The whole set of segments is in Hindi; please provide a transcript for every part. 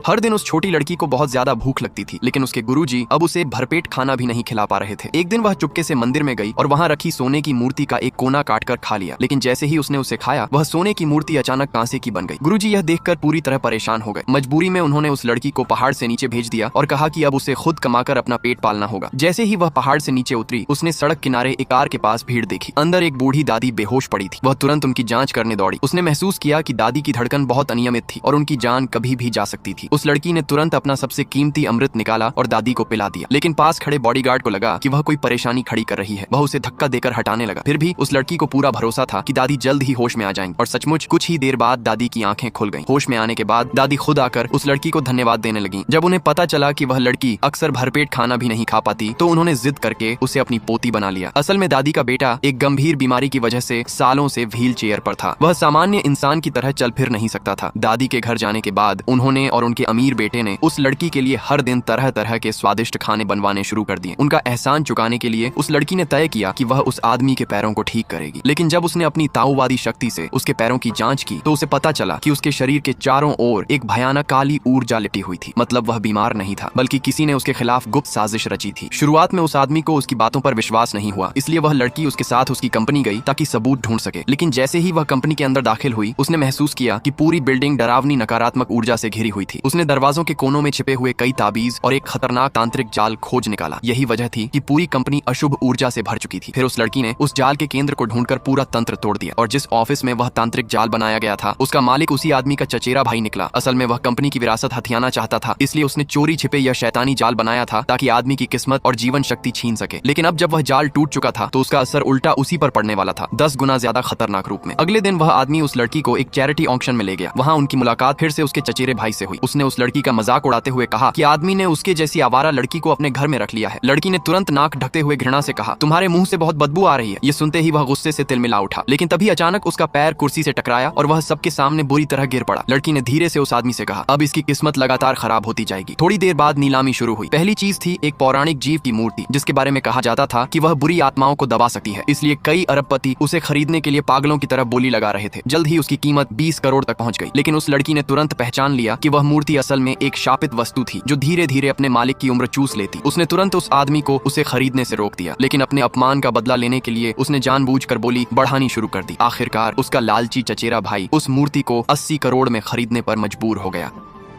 हर दिन उस छोटी लड़की को बहुत ज्यादा भूख लगती थी, लेकिन उसके गुरुजी अब उसे भरपेट खाना भी नहीं खिला पा रहे थे। एक दिन वह चुपके से मंदिर में गई और वहाँ रखी सोने की मूर्ति का एक कोना काटकर खा लिया, लेकिन जैसे ही उसने उसे खाया वह सोने की मूर्ति अचानक कांसे की बन गई। गुरुजी यह देखकर पूरी तरह परेशान हो गए। मजबूरी में उन्होंने उस लड़की को पहाड़ से नीचे भेज दिया और कहा कि अब उसे खुद कमाकर अपना पेट पालना होगा। जैसे ही वह पहाड़ से नीचे उतरी, उसने सड़क किनारे एक कार के पास भीड़ देखी। अंदर एक बूढ़ी दादी बेहोश पड़ी थी। वह तुरंत उनकी जांच करने दौड़ी। उसने महसूस किया कि दादी की धड़कन बहुत अनियमित थी और उनकी जान कभी भी जा सकती थी। उस लड़की ने तुरंत अपना सबसे कीमती अमृत निकाला और दादी को पिला दिया, लेकिन पास खड़े बॉडीगार्ड को लगा कि वह कोई परेशानी खड़ी कर रही है। वह उसे धक्का देकर हटाने लगा। फिर भी उस लड़की को पूरा भरोसा था कि दादी जल्द ही होश में आ जाएंगी, और सचमुच कुछ ही देर बाद दादी की आंखें खुल गईं। होश में आने के बाद दादी खुद आकर उस लड़की को धन्यवाद देने लगी। जब उन्हें पता चला कि वह लड़की अक्सर भरपेट खाना भी नहीं खा पाती, तो उन्होंने जिद करके उसे अपनी पोती बना लिया। असल में दादी का बेटा एक गंभीर बीमारी की वजह से सालों से व्हील चेयर पर था। वह सामान्य इंसान की तरह चल फिर नहीं सकता था। दादी के घर जाने के बाद उन्होंने और उनके अमीर बेटे ने उस लड़की के लिए हर दिन तरह तरह के स्वादिष्ट खाने बनवाने शुरू कर दिए। उनका एहसान चुकाने के लिए उस लड़की ने तय किया कि वह उस आदमी के पैरों को ठीक करेगी। लेकिन जब उसने अपनी ताऊवादी शक्ति से उसके पैरों की जांच की, तो उसे पता चला कि उसके शरीर के चारों ओर एक भयानक काली ऊर्जा लिपटी हुई थी। मतलब वह बीमार नहीं था, बल्कि किसी ने उसके खिलाफ गुप्त साजिश रची थी। शुरुआत में उस आदमी को उसकी बातों पर विश्वास नहीं हुआ, इसलिए वह लड़की उसके साथ उसकी कंपनी गई ताकि सबूत ढूंढ सके। लेकिन जैसे ही वह कंपनी के अंदर दाखिल हुई, उसने महसूस किया कि पूरी बिल्डिंग डरावनी नकारात्मक ऊर्जा से घिरी हुई थी। उसने दरवाजों के कोनों में छिपे हुए कई ताबीज और एक खतरनाक तांत्रिक जाल खोज निकाला। यही वजह थी कि पूरी कंपनी अशुभ ऊर्जा से भर चुकी थी। फिर उस लड़की ने उस जाल के केंद्र को ढूंढकर पूरा तंत्र तोड़ दिया, और जिस ऑफिस में वह तांत्रिक जाल बनाया गया था, उसका मालिक उसी आदमी का चचेरा भाई निकला। असल में वह कंपनी की विरासत हथियाना चाहता था, इसलिए उसने चोरी छिपे यह शैतानी जाल बनाया था ताकि आदमी की किस्मत और जीवन शक्ति छीन सके। लेकिन अब जब वह जाल टूट चुका था, तो उसका असर उल्टा उसी पर पड़ने वाला था, 10 गुना ज्यादा खतरनाक रूप में। अगले दिन वह आदमी उस लड़की को एक चैरिटी ऑक्शन में ले गया। वहाँ उनकी मुलाकात फिर से उसके चचेरे भाई से हुई। उसने उस लड़की का मजाक उड़ाते हुए कहा कि आदमी ने उसके जैसी आवारा लड़की को अपने घर में रख लिया है। लड़की ने तुरंत नाक ढकते हुए घृणा से कहा, तुम्हारे मुंह से बहुत बदबू आ रही है। ये सुनते ही वह गुस्से से तिलमिला उठा, लेकिन तभी अचानक उसका पैर कुर्सी से टकराया और वह सबके सामने बुरी तरह गिर पड़ा। लड़की ने धीरे से उस आदमी से कहा, अब इसकी किस्मत लगातार खराब होती जाएगी। थोड़ी देर बाद नीलामी शुरू हुई। पहली चीज थी एक पौराणिक जीव की मूर्ति, जिसके बारे में कहा जाता था कि वह बुरी आत्माओं को दबा सकती है, इसलिए कई अरबपति उसे खरीदने के लिए पागलों की तरह बोली लगा रहे थे। जल्द ही उसकी कीमत 20 करोड़ तक पहुंच गई। लेकिन उस लड़की ने तुरंत पहचान लिया कि वह मूर्ति असल में एक शापित वस्तु थी, जो धीरे धीरे अपने मालिक की उम्र चूस लेती। उसने तुरंत उस आदमी को उसे खरीदने से रोक दिया, लेकिन अपने अपमान का बदला लेने के लिए उसने जानबूझकर बोली बढ़ानी शुरू कर दी। आखिरकार उसका लालची चचेरा भाई उस मूर्ति को 80 करोड़ में खरीदने पर मजबूर हो गया।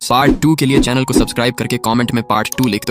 पार्ट 2 के लिए चैनल को सब्सक्राइब करके कमेंट में पार्ट 2 लिख दो।